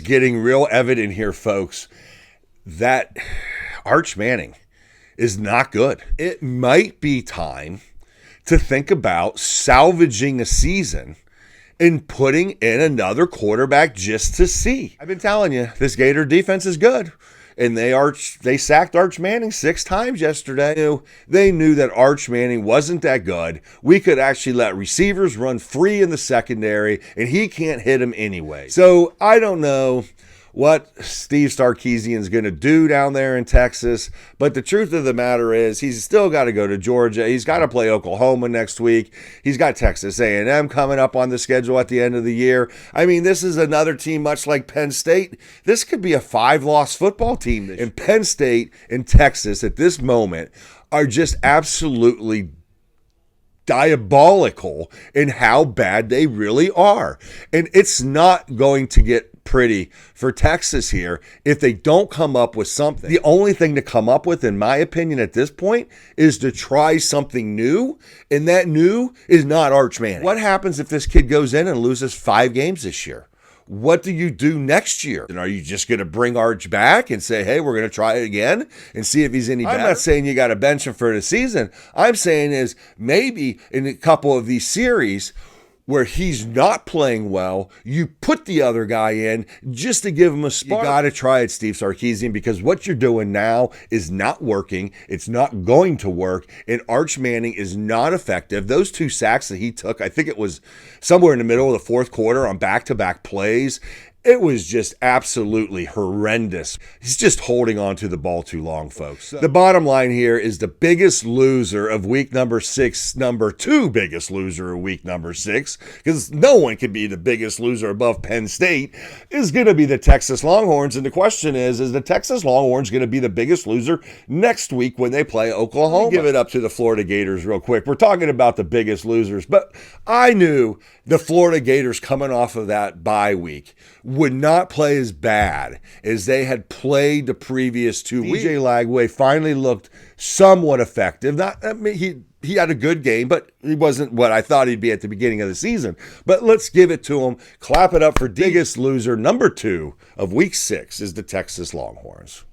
getting real evident here, folks, that Arch Manning is not good. It might be time to think about salvaging a season and putting in another quarterback just to see. I've been telling you, this Gator defense is good. And they sacked Arch Manning 6 times yesterday. They knew that Arch Manning wasn't that good. We could actually let receivers run free in the secondary, and he can't hit them anyway. So I don't know what Steve Sarkisian's going to do down there in Texas. But the truth of the matter is he's still got to go to Georgia. He's got to play Oklahoma next week. He's got Texas A&M coming up on the schedule at the end of the year. I mean, this is another team much like Penn State. This could be a 5-loss football team. And Penn State and Texas at this moment are just absolutely diabolical in how bad they really are. And it's not going to get pretty for Texas here if they don't come up with something. The only thing to come up with, in my opinion, at this point, is to try something new, and that new is not Arch Manning. What happens if this kid goes in and loses 5 games this year? What do you do next year? And are you just going to bring Arch back and say, hey, we're going to try it again and see if he's any better? I'm not saying you got to bench him for the season. I'm saying is maybe in a couple of these series where he's not playing well, you put the other guy in just to give him a spark. You got to try it, Steve Sarkisian, because what you're doing now is not working. It's not going to work, and Arch Manning is not effective. Those 2 sacks that he took, I think it was somewhere in the middle of the 4th quarter on back-to-back plays. It was just absolutely horrendous. He's just holding on to the ball too long, folks. The bottom line here is the biggest loser of week number 6, number 2 biggest loser of week number 6, because no one can be the biggest loser above Penn State, is going to be the Texas Longhorns. And the question is the Texas Longhorns going to be the biggest loser next week when they play Oklahoma? Give it up to the Florida Gators real quick. We're talking about the biggest losers, but I knew the Florida Gators coming off of that bye week would not play as bad as they had played the previous 2 weeks. DJ Lagway finally looked somewhat effective. He had a good game, but he wasn't what I thought he'd be at the beginning of the season. But let's give it to him. Clap it up for biggest loser number 2 of week 6 is the Texas Longhorns.